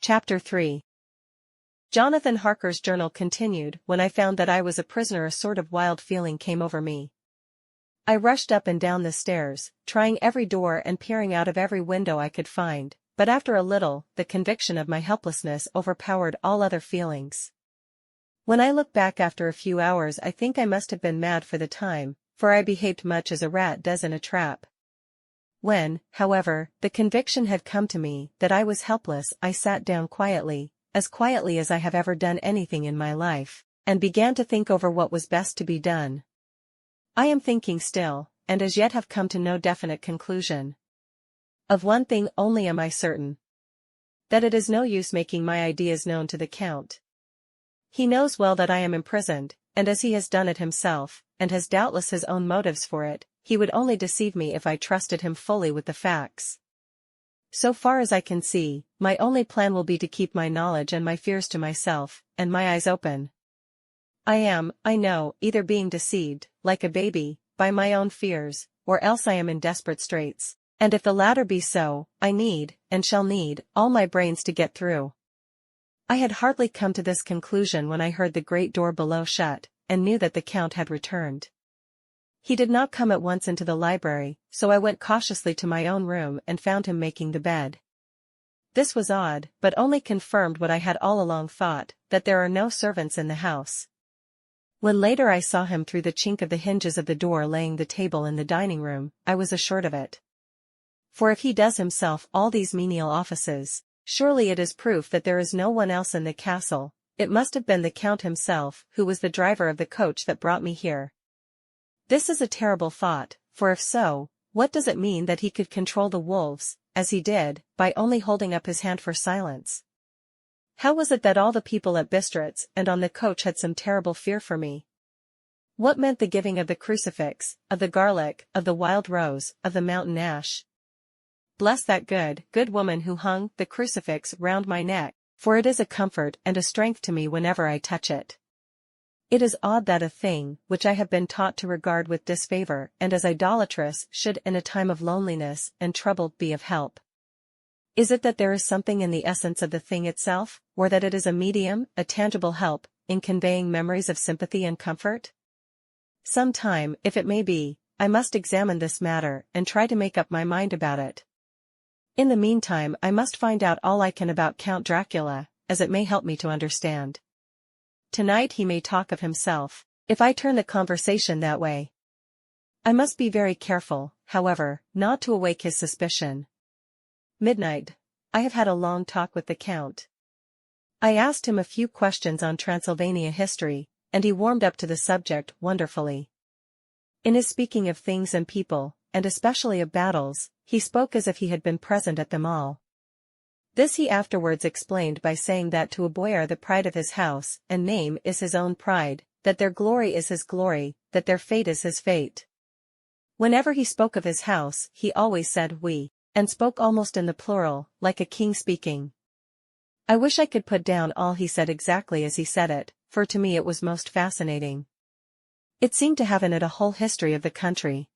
Chapter 3. Jonathan Harker's journal continued. When I found that I was a prisoner, a sort of wild feeling came over me. I rushed up and down the stairs, trying every door and peering out of every window I could find, but after a little, the conviction of my helplessness overpowered all other feelings. When I look back after a few hours, I think I must have been mad for the time, for I behaved much as a rat does in a trap. When, however, the conviction had come to me that I was helpless, I sat down quietly, as quietly as I have ever done anything in my life, and began to think over what was best to be done. I am thinking still, and as yet have come to no definite conclusion. Of one thing only am I certain: that it is no use making my ideas known to the Count. He knows well that I am imprisoned, and as he has done it himself, and has doubtless his own motives for it, he would only deceive me if I trusted him fully with the facts. So far as I can see, my only plan will be to keep my knowledge and my fears to myself, and my eyes open. I am, I know, either being deceived, like a baby, by my own fears, or else I am in desperate straits, and if the latter be so, I need, and shall need, all my brains to get through. I had hardly come to this conclusion when I heard the great door below shut, and knew that the Count had returned. He did not come at once into the library, so I went cautiously to my own room and found him making the bed. This was odd, but only confirmed what I had all along thought, that there are no servants in the house. When later I saw him through the chink of the hinges of the door laying the table in the dining room, I was assured of it. For if he does himself all these menial offices, surely it is proof that there is no one else in the castle. It must have been the Count himself, who was the driver of the coach that brought me here. This is a terrible thought, for if so, what does it mean that he could control the wolves, as he did, by only holding up his hand for silence? How was it that all the people at Bistritz and on the coach had some terrible fear for me? What meant the giving of the crucifix, of the garlic, of the wild rose, of the mountain ash? Bless that good woman who hung the crucifix round my neck, for it is a comfort and a strength to me whenever I touch it. It is odd that a thing, which I have been taught to regard with disfavor and as idolatrous, should in a time of loneliness and trouble be of help. Is it that there is something in the essence of the thing itself, or that it is a medium, a tangible help, in conveying memories of sympathy and comfort? Some time, if it may be, I must examine this matter and try to make up my mind about it. In the meantime I must find out all I can about Count Dracula, as it may help me to understand. Tonight he may talk of himself, if I turn the conversation that way. I must be very careful, however, not to awake his suspicion. Midnight. I have had a long talk with the Count. I asked him a few questions on Transylvania history, and he warmed up to the subject wonderfully. In his speaking of things and people, and especially of battles, he spoke as if he had been present at them all. This he afterwards explained by saying that to a boyar the pride of his house and name is his own pride, that their glory is his glory, that their fate is his fate. Whenever he spoke of his house, he always said we, and spoke almost in the plural, like a king speaking. I wish I could put down all he said exactly as he said it, for to me it was most fascinating. It seemed to have in it a whole history of the country.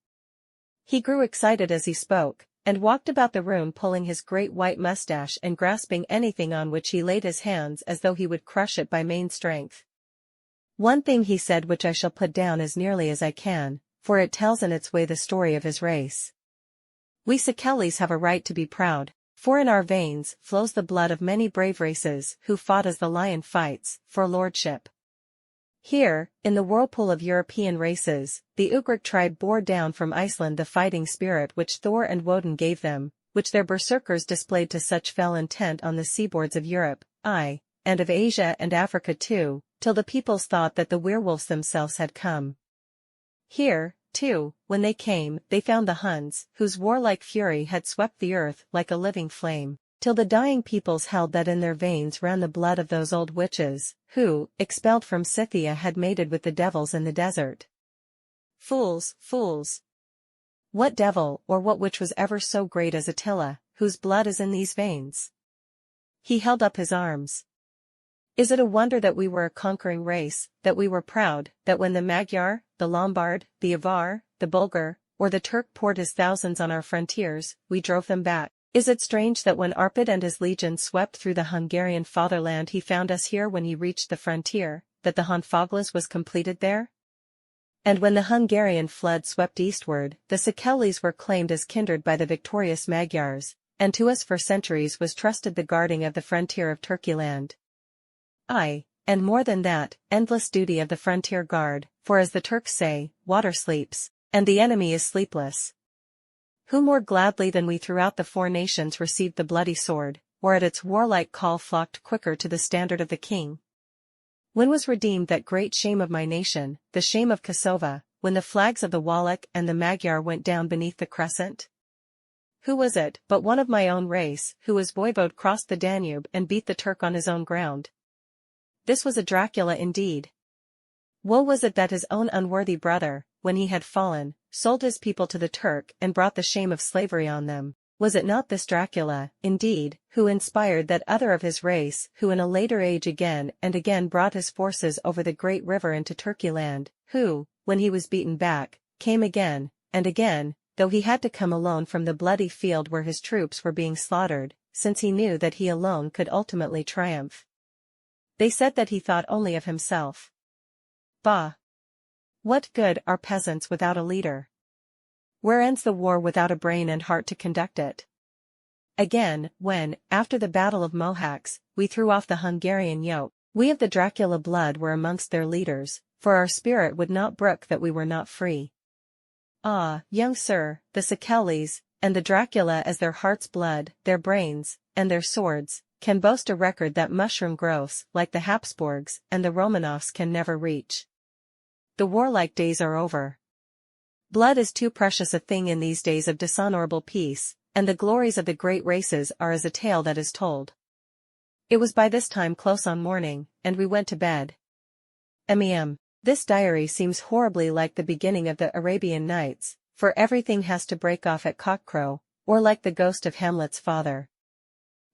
He grew excited as he spoke, and walked about the room pulling his great white mustache and grasping anything on which he laid his hands as though he would crush it by main strength. One thing he said which I shall put down as nearly as I can, for it tells in its way the story of his race. We Sikelis have a right to be proud, for in our veins flows the blood of many brave races who fought as the lion fights, for lordship. Here, in the whirlpool of European races, the Ugric tribe bore down from Iceland the fighting spirit which Thor and Woden gave them, which their berserkers displayed to such fell intent on the seaboards of Europe, aye, and of Asia and Africa too, till the peoples thought that the werewolves themselves had come. Here, too, when they came, they found the Huns, whose warlike fury had swept the earth like a living flame, till the dying peoples held that in their veins ran the blood of those old witches, who, expelled from Scythia, had mated with the devils in the desert. Fools, fools! What devil or what witch was ever so great as Attila, whose blood is in these veins? He held up his arms. Is it a wonder that we were a conquering race, that we were proud, that when the Magyar, the Lombard, the Avar, the Bulgar, or the Turk poured his thousands on our frontiers, we drove them back, Is it strange that when Arpad and his legion swept through the Hungarian fatherland he found us here when he reached the frontier, that the Honfoglas was completed there? And when the Hungarian flood swept eastward, the Szekelys were claimed as kindred by the victorious Magyars, and to us for centuries was trusted the guarding of the frontier of Turkeyland. Aye, and more than that, endless duty of the frontier guard, for as the Turks say, water sleeps, and the enemy is sleepless. Who more gladly than we throughout the four nations received the bloody sword, or at its warlike call flocked quicker to the standard of the king? When was redeemed that great shame of my nation, the shame of Kosovo, when the flags of the Wallach and the Magyar went down beneath the crescent? Who was it, but one of my own race, who as voivode crossed the Danube and beat the Turk on his own ground? This was a Dracula indeed. Woe was it that his own unworthy brother, when he had fallen, sold his people to the Turk and brought the shame of slavery on them. Was it not this Dracula, indeed, who inspired that other of his race who in a later age again and again brought his forces over the great river into Turkeyland, who, when he was beaten back, came again, and again, though he had to come alone from the bloody field where his troops were being slaughtered, since he knew that he alone could ultimately triumph? They said that he thought only of himself. Bah! What good are peasants without a leader? Where ends the war without a brain and heart to conduct it? Again, when, after the Battle of Mohacs, we threw off the Hungarian yoke, we of the Dracula blood were amongst their leaders, for our spirit would not brook that we were not free. Ah, young sir, the Szekelys, and the Dracula as their heart's blood, their brains, and their swords, can boast a record that mushroom growths like the Habsburgs and the Romanovs can never reach. The warlike days are over. Blood is too precious a thing in these days of dishonorable peace, and the glories of the great races are as a tale that is told. It was by this time close on morning, and we went to bed. This diary seems horribly like the beginning of the Arabian Nights, for everything has to break off at cockcrow, or like the ghost of Hamlet's father.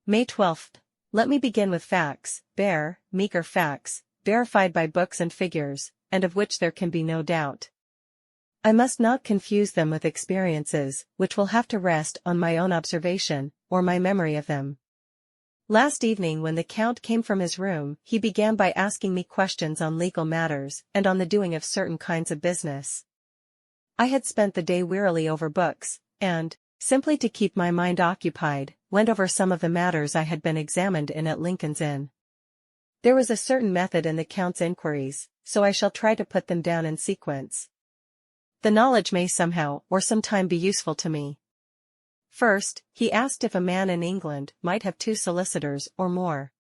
May 12th. Let me begin with facts, bare, meager facts, verified by books and figures, and of which there can be no doubt. I must not confuse them with experiences, which will have to rest on my own observation, or my memory of them. Last evening when the Count came from his room, he began by asking me questions on legal matters and on the doing of certain kinds of business. I had spent the day wearily over books, and, simply to keep my mind occupied, went over some of the matters I had been examined in at Lincoln's Inn. There was a certain method in the Count's inquiries, so I shall try to put them down in sequence. The knowledge may somehow or sometime be useful to me. First, he asked if a man in England might have 2 solicitors or more.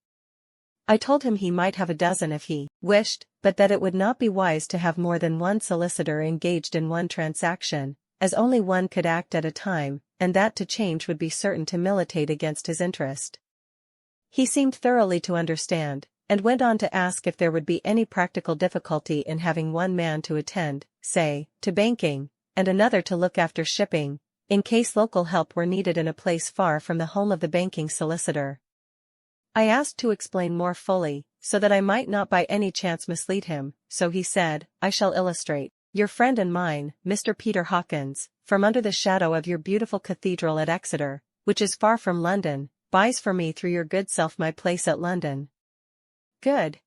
I told him he might have a dozen if he wished, but that it would not be wise to have more than 1 solicitor engaged in one transaction, as only one could act at a time, and that to change would be certain to militate against his interest. He seemed thoroughly to understand, and went on to ask if there would be any practical difficulty in having one man to attend, say, to banking, and another to look after shipping, in case local help were needed in a place far from the home of the banking solicitor. I asked to explain more fully, so that I might not by any chance mislead him, so he said, I shall illustrate. Your friend and mine, Mr. Peter Hawkins, from under the shadow of your beautiful cathedral at Exeter, which is far from London, buys for me through your good self my place at London. Good.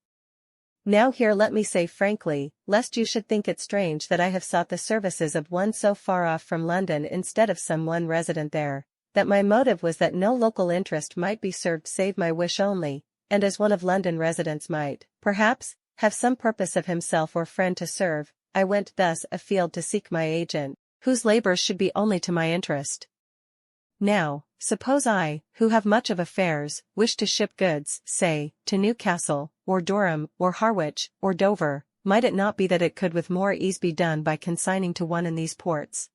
Now here let me say frankly, lest you should think it strange that I have sought the services of one so far off from London instead of some one resident there, that my motive was that no local interest might be served save my wish only, and as one of London residents might, perhaps, have some purpose of himself or friend to serve, I went thus afield to seek my agent, whose labors should be only to my interest. Now, suppose I, who have much of affairs, wish to ship goods, say, to Newcastle, or Durham, or Harwich, or Dover, might it not be that it could with more ease be done by consigning to one in these ports?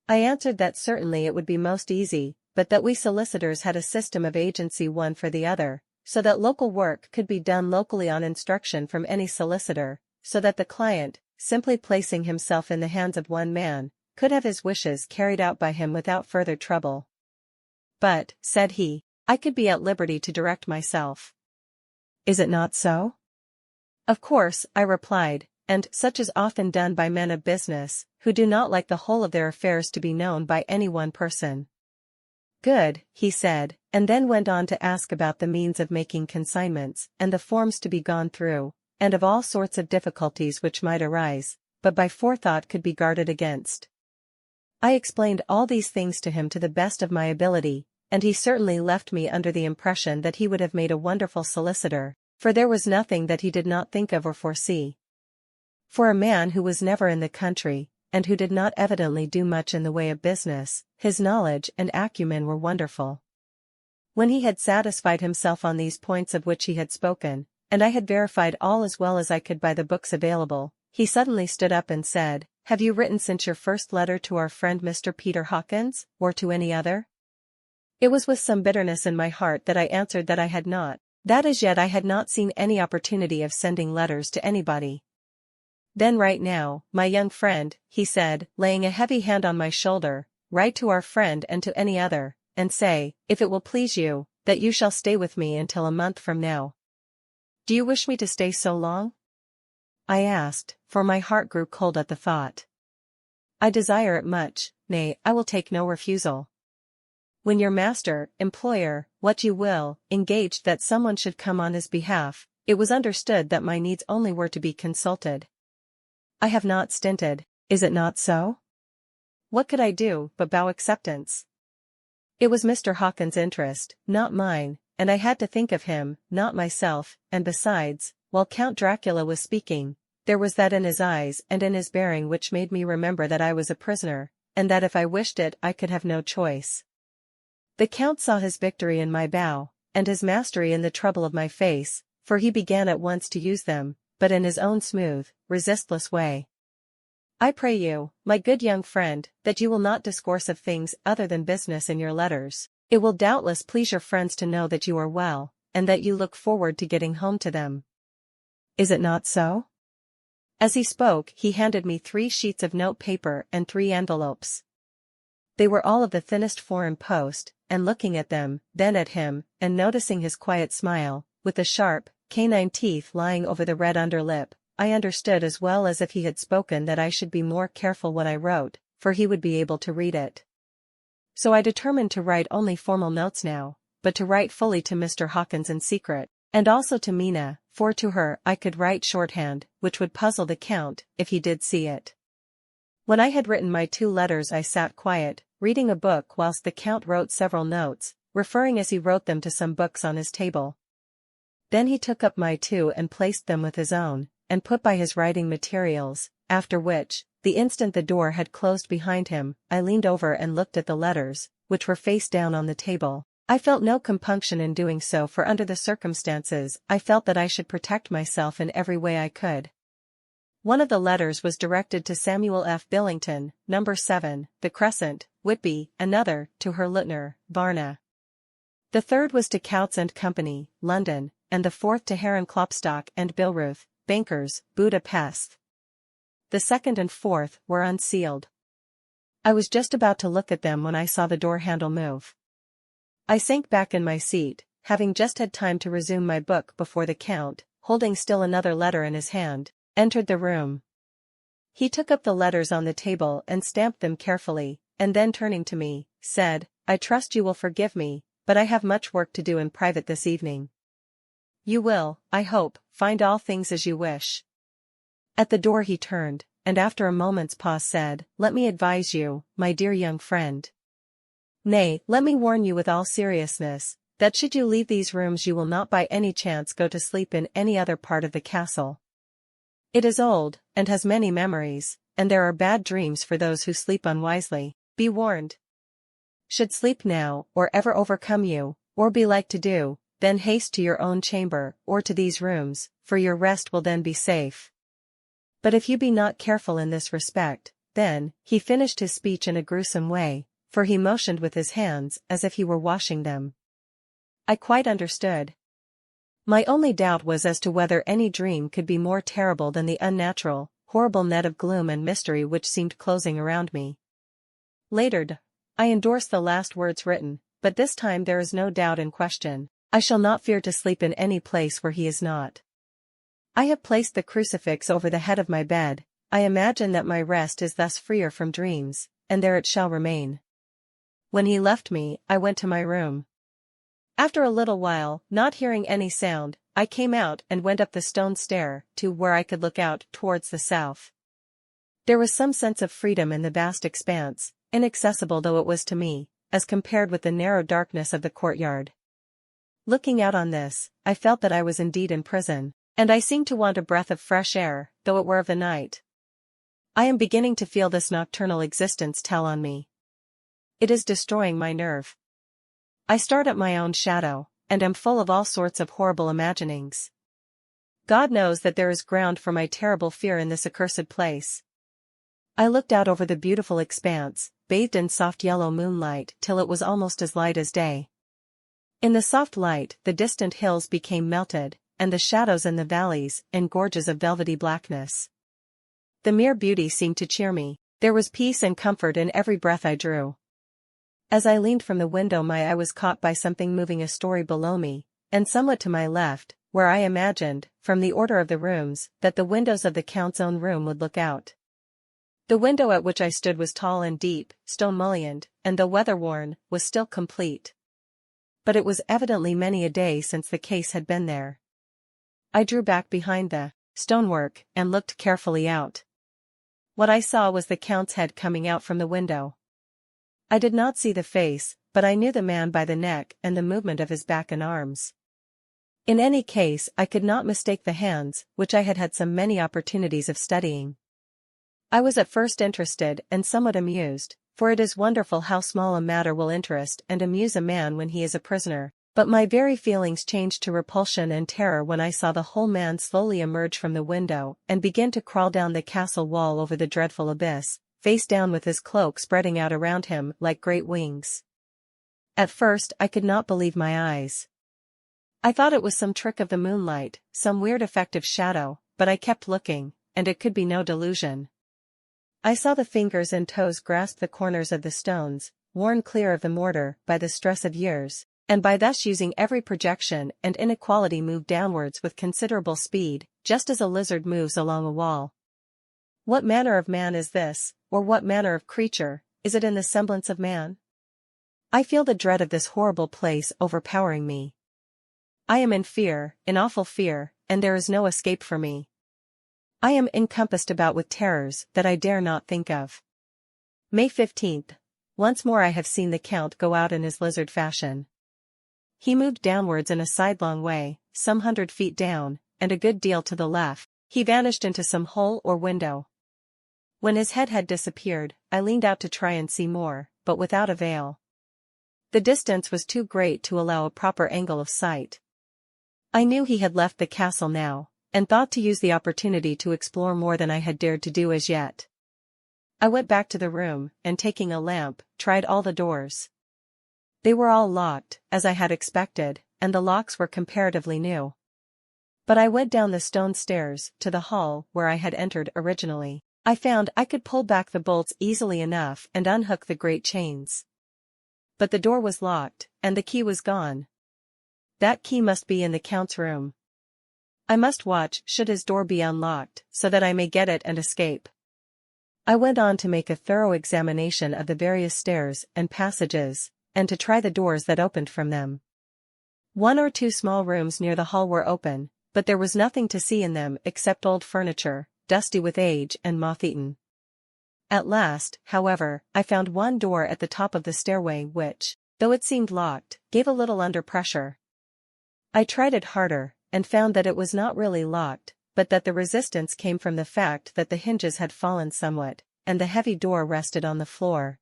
I answered that certainly it would be most easy, but that we solicitors had a system of agency one for the other, so that local work could be done locally on instruction from any solicitor, so that the client, simply placing himself in the hands of one man, could have his wishes carried out by him without further trouble. But, said he, I could be at liberty to direct myself. Is it not so? Of course, I replied, and such is often done by men of business, who do not like the whole of their affairs to be known by any one person. Good, he said, and then went on to ask about the means of making consignments, and the forms to be gone through, and of all sorts of difficulties which might arise, but by forethought could be guarded against. I explained all these things to him to the best of my ability, and he certainly left me under the impression that he would have made a wonderful solicitor, for there was nothing that he did not think of or foresee. For a man who was never in the country, and who did not evidently do much in the way of business, his knowledge and acumen were wonderful. When he had satisfied himself on these points of which he had spoken, and I had verified all as well as I could by the books available, he suddenly stood up and said, "Have you written since your first letter to our friend Mr. Peter Hawkins, or to any other?" It was with some bitterness in my heart that I answered that I had not, that as yet I had not seen any opportunity of sending letters to anybody. "Then write now, my young friend," he said, laying a heavy hand on my shoulder, "write to our friend and to any other, and say, if it will please you, that you shall stay with me until a month from now." "Do you wish me to stay so long?" I asked, for my heart grew cold at the thought. "I desire it much, nay, I will take no refusal." When your master, employer, what you will, engaged that someone should come on his behalf, it was understood that my needs only were to be consulted. I have not stinted, is it not so? What could I do but bow acceptance? It was Mr. Hawkins' interest, not mine, and I had to think of him, not myself, and besides, while Count Dracula was speaking, there was that in his eyes and in his bearing which made me remember that I was a prisoner, and that if I wished it I could have no choice. The Count saw his victory in my bow, and his mastery in the trouble of my face, for he began at once to use them, but in his own smooth, resistless way. "I pray you, my good young friend, that you will not discourse of things other than business in your letters. It will doubtless please your friends to know that you are well, and that you look forward to getting home to them. Is it not so?" As he spoke, he handed me 3 sheets of note paper and 3 envelopes. They were all of the thinnest foreign post, and looking at them, then at him, and noticing his quiet smile, with the sharp, canine teeth lying over the red underlip, I understood as well as if he had spoken that I should be more careful what I wrote, for he would be able to read it. So I determined to write only formal notes now, but to write fully to Mr. Hawkins in secret, and also to Mina, for to her I could write shorthand, which would puzzle the Count, if he did see it. When I had written my 2 letters I sat quiet, reading a book whilst the Count wrote several notes, referring as he wrote them to some books on his table. Then he took up my 2 and placed them with his own, and put by his writing materials, after which, the instant the door had closed behind him, I leaned over and looked at the letters, which were face down on the table. I felt no compunction in doing so, for under the circumstances I felt that I should protect myself in every way I could. One of the letters was directed to Samuel F. Billington, No. 7, The Crescent, Whitby, another, to Herr Lieutenant, Varna. The third was to Coutts and Company, London, and the fourth to Herren Klopstock and Billruth, bankers, Budapest. The second and fourth were unsealed. I was just about to look at them when I saw the door handle move. I sank back in my seat, having just had time to resume my book before the Count, holding still another letter in his hand, entered the room. He took up the letters on the table and stamped them carefully, and then turning to me, said, "I trust you will forgive me, but I have much work to do in private this evening. You will, I hope, find all things as you wish." At the door he turned, and after a moment's pause said, "Let me advise you, my dear young friend. Nay, let me warn you with all seriousness, that should you leave these rooms you will not by any chance go to sleep in any other part of the castle. It is old, and has many memories, and there are bad dreams for those who sleep unwisely. Be warned. Should sleep now, or ever overcome you, or be like to do, then haste to your own chamber, or to these rooms, for your rest will then be safe. But if you be not careful in this respect, then," he finished his speech in a gruesome way, for he motioned with his hands as if he were washing them. I quite understood. My only doubt was as to whether any dream could be more terrible than the unnatural, horrible net of gloom and mystery which seemed closing around me. Later, I endorse the last words written, but this time there is no doubt in question. I shall not fear to sleep in any place where he is not. I have placed the crucifix over the head of my bed. I imagine that my rest is thus freer from dreams, and there it shall remain. When he left me, I went to my room. After a little while, not hearing any sound, I came out and went up the stone stair to where I could look out towards the south. There was some sense of freedom in the vast expanse, inaccessible though it was to me, as compared with the narrow darkness of the courtyard. Looking out on this, I felt that I was indeed in prison, and I seemed to want a breath of fresh air, though it were of the night. I am beginning to feel this nocturnal existence tell on me. It is destroying my nerve. I start at my own shadow, and am full of all sorts of horrible imaginings. God knows that there is ground for my terrible fear in this accursed place. I looked out over the beautiful expanse, bathed in soft yellow moonlight till it was almost as light as day. In the soft light, the distant hills became melted, and the shadows in the valleys in gorges of velvety blackness. The mere beauty seemed to cheer me. There was peace and comfort in every breath I drew. As I leaned from the window, my eye was caught by something moving a story below me, and somewhat to my left, where I imagined, from the order of the rooms, that the windows of the Count's own room would look out. The window at which I stood was tall and deep, stone-mullioned, and though weather-worn, was still complete. But it was evidently many a day since the case had been there. I drew back behind the stonework and looked carefully out. What I saw was the Count's head coming out from the window. I did not see the face, but I knew the man by the neck and the movement of his back and arms. In any case, I could not mistake the hands, which I had had so many opportunities of studying. I was at first interested and somewhat amused, for it is wonderful how small a matter will interest and amuse a man when he is a prisoner, but my very feelings changed to repulsion and terror when I saw the whole man slowly emerge from the window and begin to crawl down the castle wall over the dreadful abyss, face down with his cloak spreading out around him like great wings. At first I could not believe my eyes. I thought it was some trick of the moonlight, some weird effect of shadow, but I kept looking, and it could be no delusion. I saw the fingers and toes grasp the corners of the stones, worn clear of the mortar by the stress of years, and by thus using every projection and inequality move downwards with considerable speed, just as a lizard moves along a wall. What manner of man is this, or what manner of creature, is it in the semblance of man? I feel the dread of this horrible place overpowering me. I am in fear, in awful fear, and there is no escape for me. I am encompassed about with terrors that I dare not think of. May 15th. Once more I have seen the Count go out in his lizard fashion. He moved downwards in a sidelong way, some 100 feet down, and a good deal to the left. He vanished into some hole or window. When his head had disappeared, I leaned out to try and see more, but without avail. The distance was too great to allow a proper angle of sight. I knew he had left the castle now, and thought to use the opportunity to explore more than I had dared to do as yet. I went back to the room, and taking a lamp, tried all the doors. They were all locked, as I had expected, and the locks were comparatively new. But I went down the stone stairs to the hall where I had entered originally. I found I could pull back the bolts easily enough and unhook the great chains. But the door was locked, and the key was gone. That key must be in the Count's room. I must watch should his door be unlocked, so that I may get it and escape. I went on to make a thorough examination of the various stairs and passages, and to try the doors that opened from them. 1 or 2 small rooms near the hall were open, but there was nothing to see in them except old furniture, dusty with age and moth-eaten. At last, however, I found one door at the top of the stairway which, though it seemed locked, gave a little under pressure. I tried it harder, and found that it was not really locked, but that the resistance came from the fact that the hinges had fallen somewhat, and the heavy door rested on the floor.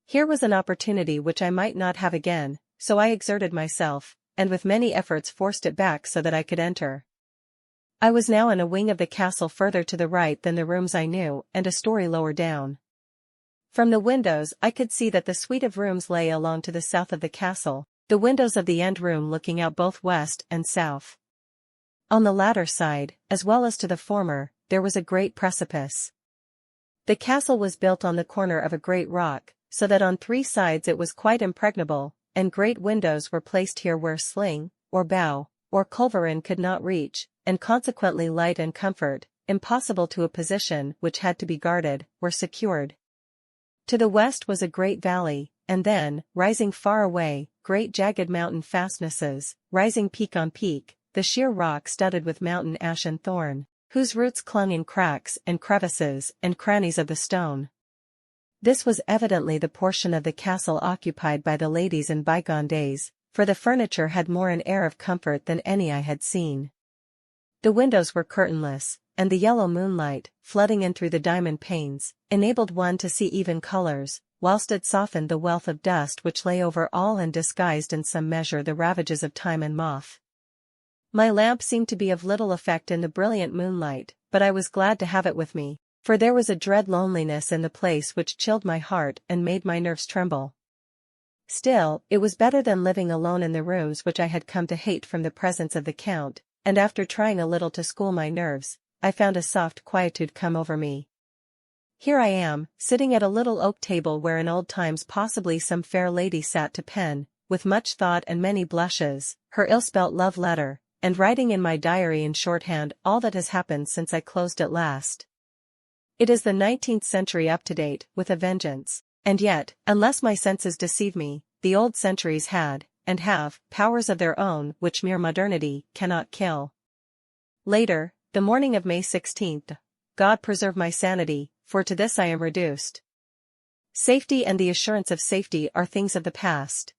Here was an opportunity which I might not have again, so I exerted myself, and with many efforts forced it back so that I could enter. I was now in a wing of the castle further to the right than the rooms I knew and a story lower down. From the windows I could see that the suite of rooms lay along to the south of the castle, the windows of the end room looking out both west and south. On the latter side, as well as to the former, there was a great precipice. The castle was built on the corner of a great rock, so that on 3 sides it was quite impregnable, and great windows were placed here where sling, or bow, or culverin could not reach, and consequently light and comfort, impossible to a position which had to be guarded, were secured. To the west was a great valley, and then, rising far away, great jagged mountain fastnesses, rising peak on peak, the sheer rock studded with mountain ash and thorn, whose roots clung in cracks and crevices and crannies of the stone. This was evidently the portion of the castle occupied by the ladies in bygone days, for the furniture had more an air of comfort than any I had seen. The windows were curtainless, and the yellow moonlight, flooding in through the diamond panes, enabled one to see even colors, whilst it softened the wealth of dust which lay over all and disguised in some measure the ravages of time and moth. My lamp seemed to be of little effect in the brilliant moonlight, but I was glad to have it with me, for there was a dread loneliness in the place which chilled my heart and made my nerves tremble. Still, it was better than living alone in the rooms which I had come to hate from the presence of the Count, and after trying a little to school my nerves, I found a soft quietude come over me. Here I am, sitting at a little oak table where in old times possibly some fair lady sat to pen, with much thought and many blushes, her ill-spelt love letter, and writing in my diary in shorthand all that has happened since I closed it last. It is the 19th century up to date, with a vengeance, and yet, unless my senses deceive me, the old centuries had, and have, powers of their own which mere modernity cannot kill. Later, the morning of May 16th, God preserve my sanity, for to this I am reduced. Safety and the assurance of safety are things of the past.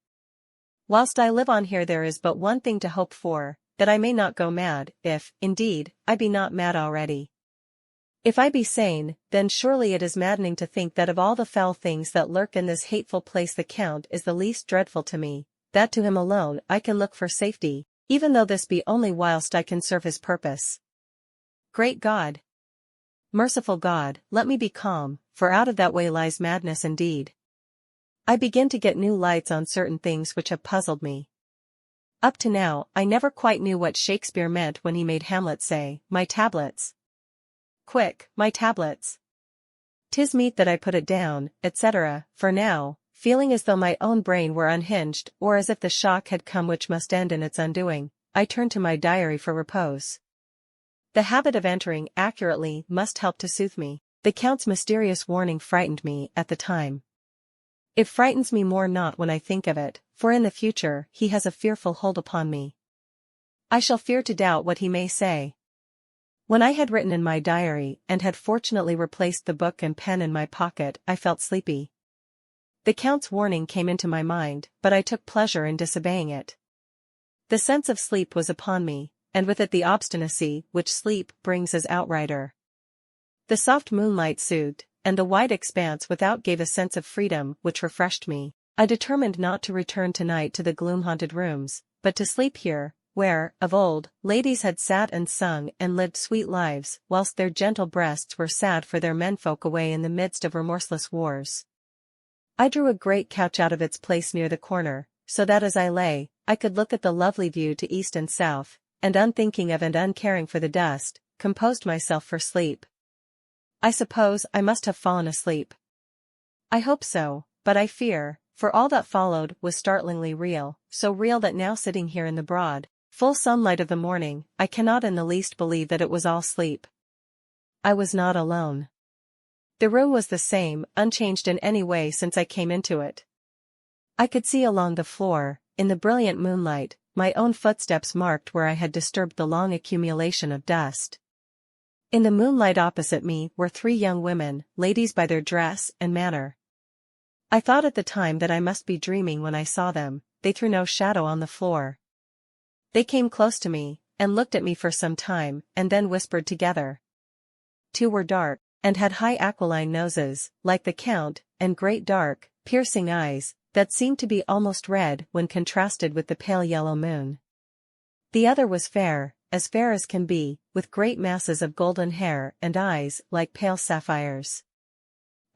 Whilst I live on here there is but one thing to hope for, that I may not go mad, if, indeed, I be not mad already. If I be sane, then surely it is maddening to think that of all the foul things that lurk in this hateful place the Count is the least dreadful to me, that to him alone I can look for safety, even though this be only whilst I can serve his purpose. Great God! Merciful God, let me be calm, for out of that way lies madness indeed. I begin to get new lights on certain things which have puzzled me. Up to now, I never quite knew what Shakespeare meant when he made Hamlet say, "My tablets. Quick, my tablets. 'Tis meet that I put it down," etc., for now, feeling as though my own brain were unhinged or as if the shock had come which must end in its undoing, I turned to my diary for repose. The habit of entering accurately must help to soothe me. The Count's mysterious warning frightened me at the time. It frightens me more not when I think of it, for in the future he has a fearful hold upon me. I shall fear to doubt what he may say. When I had written in my diary and had fortunately replaced the book and pen in my pocket, I felt sleepy. The Count's warning came into my mind, but I took pleasure in disobeying it. The sense of sleep was upon me, and with it the obstinacy which sleep brings as outrider. The soft moonlight soothed, and the wide expanse without gave a sense of freedom which refreshed me. I determined not to return tonight to the gloom-haunted rooms, but to sleep here, where, of old, ladies had sat and sung and lived sweet lives, whilst their gentle breasts were sad for their menfolk away in the midst of remorseless wars. I drew a great couch out of its place near the corner, so that as I lay, I could look at the lovely view to east and south, and unthinking of and uncaring for the dust, composed myself for sleep. I suppose I must have fallen asleep. I hope so, but I fear, for all that followed was startlingly real, so real that now sitting here in the broad, full sunlight of the morning, I cannot in the least believe that it was all sleep. I was not alone. The room was the same, unchanged in any way since I came into it. I could see along the floor, in the brilliant moonlight, my own footsteps marked where I had disturbed the long accumulation of dust. In the moonlight opposite me were three young women, ladies by their dress and manner. I thought at the time that I must be dreaming when I saw them. They threw no shadow on the floor. They came close to me, and looked at me for some time, and then whispered together. Two were dark, and had high aquiline noses, like the Count, and great dark, piercing eyes, that seemed to be almost red when contrasted with the pale yellow moon. The other was fair as can be, with great masses of golden hair and eyes like pale sapphires.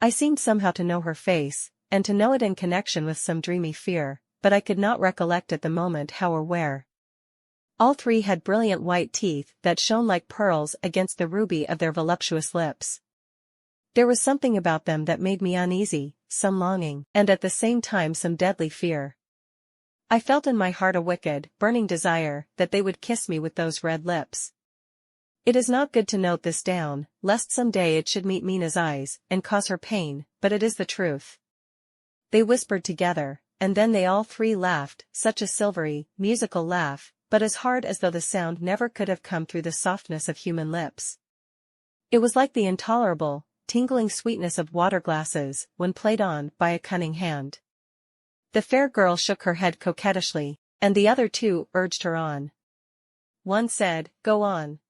I seemed somehow to know her face, and to know it in connection with some dreamy fear, but I could not recollect at the moment how or where. All three had brilliant white teeth that shone like pearls against the ruby of their voluptuous lips. There was something about them that made me uneasy, some longing, and at the same time some deadly fear. I felt in my heart a wicked, burning desire that they would kiss me with those red lips. It is not good to note this down, lest some day it should meet Mina's eyes and cause her pain, but it is the truth. They whispered together, and then they all three laughed, such a silvery, musical laugh, but as hard as though the sound never could have come through the softness of human lips. It was like the intolerable, tingling sweetness of water glasses when played on by a cunning hand. The fair girl shook her head coquettishly, and the other two urged her on. One said, "Go on.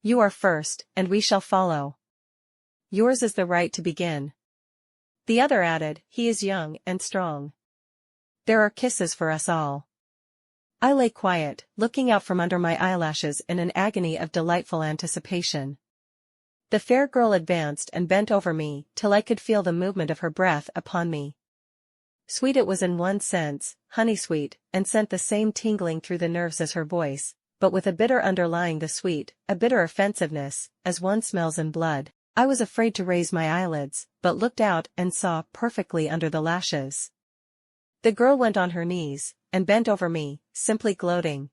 You are first, and we shall follow. Yours is the right to begin." The other added, "He is young and strong. There are kisses for us all." I lay quiet, looking out from under my eyelashes in an agony of delightful anticipation. The fair girl advanced and bent over me till I could feel the movement of her breath upon me. Sweet it was in one sense, honey-sweet, and sent the same tingling through the nerves as her voice, but with a bitter underlying the sweet, a bitter offensiveness, as one smells in blood. I was afraid to raise my eyelids, but looked out and saw perfectly under the lashes. The girl went on her knees, and bent over me, simply gloating.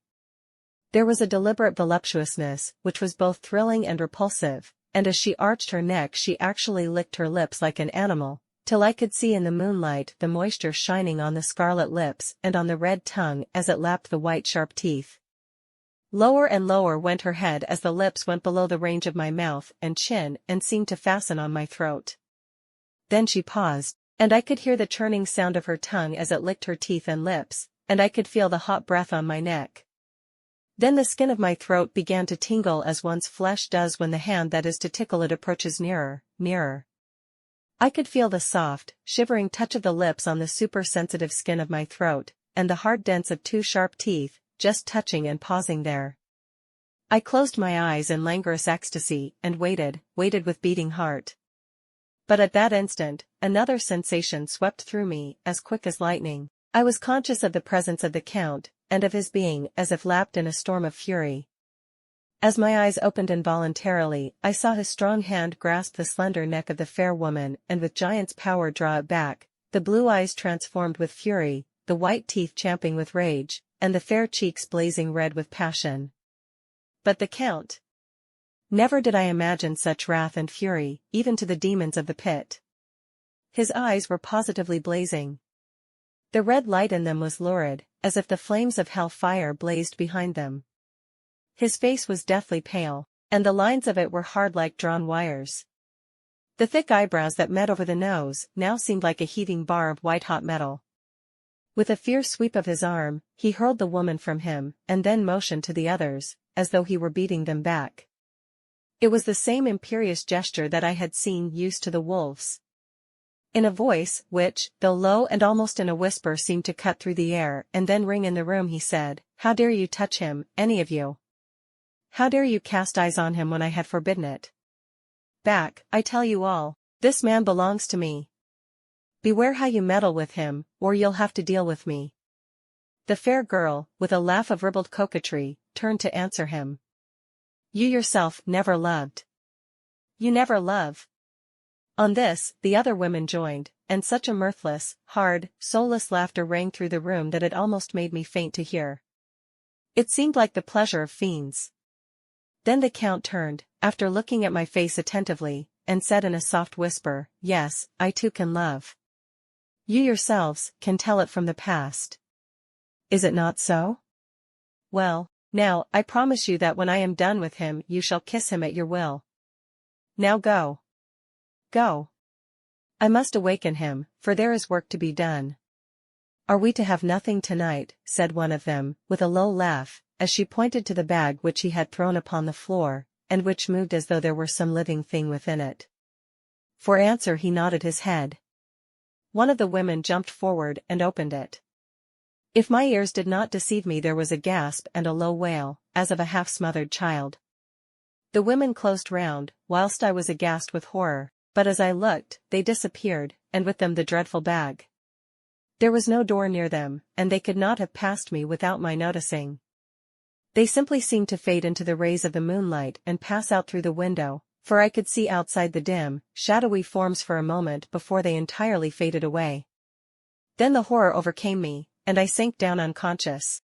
There was a deliberate voluptuousness which was both thrilling and repulsive, and as she arched her neck she actually licked her lips like an animal, till I could see in the moonlight the moisture shining on the scarlet lips and on the red tongue as it lapped the white sharp teeth. Lower and lower went her head as the lips went below the range of my mouth and chin and seemed to fasten on my throat. Then she paused, and I could hear the churning sound of her tongue as it licked her teeth and lips, and I could feel the hot breath on my neck. Then the skin of my throat began to tingle as one's flesh does when the hand that is to tickle it approaches nearer, nearer. I could feel the soft, shivering touch of the lips on the super-sensitive skin of my throat, and the hard dents of two sharp teeth, just touching and pausing there. I closed my eyes in languorous ecstasy and waited with beating heart. But at that instant, another sensation swept through me, as quick as lightning. I was conscious of the presence of the Count, and of his being as if lapped in a storm of fury. As my eyes opened involuntarily, I saw his strong hand grasp the slender neck of the fair woman and with giant's power draw it back, the blue eyes transformed with fury, the white teeth champing with rage, and the fair cheeks blazing red with passion. But the Count? Never did I imagine such wrath and fury, even to the demons of the pit. His eyes were positively blazing. The red light in them was lurid, as if the flames of hell fire blazed behind them. His face was deathly pale, and the lines of it were hard like drawn wires. The thick eyebrows that met over the nose now seemed like a heaving bar of white-hot metal. With a fierce sweep of his arm, he hurled the woman from him, and then motioned to the others, as though he were beating them back. It was the same imperious gesture that I had seen used to the wolves. In a voice which, though low and almost in a whisper, seemed to cut through the air and then ring in the room, he said, "How dare you touch him, any of you? How dare you cast eyes on him when I had forbidden it? Back, I tell you all, this man belongs to me. Beware how you meddle with him, or you'll have to deal with me." The fair girl, with a laugh of ribald coquetry, turned to answer him. "You yourself never loved. You never love." On this, the other women joined, and such a mirthless, hard, soulless laughter rang through the room that it almost made me faint to hear. It seemed like the pleasure of fiends. Then the Count turned, after looking at my face attentively, and said in a soft whisper, "Yes, I too can love. You yourselves can tell it from the past. Is it not so? Well, now, I promise you that when I am done with him you shall kiss him at your will. Now go. Go. I must awaken him, for there is work to be done." "Are we to have nothing tonight?" said one of them, with a low laugh, as she pointed to the bag which he had thrown upon the floor, and which moved as though there were some living thing within it. For answer he nodded his head. One of the women jumped forward and opened it. If my ears did not deceive me, there was a gasp and a low wail, as of a half-smothered child. The women closed round, whilst I was aghast with horror, but as I looked, they disappeared, and with them the dreadful bag. There was no door near them, and they could not have passed me without my noticing. They simply seemed to fade into the rays of the moonlight and pass out through the window, for I could see outside the dim, shadowy forms for a moment before they entirely faded away. Then the horror overcame me, and I sank down unconscious.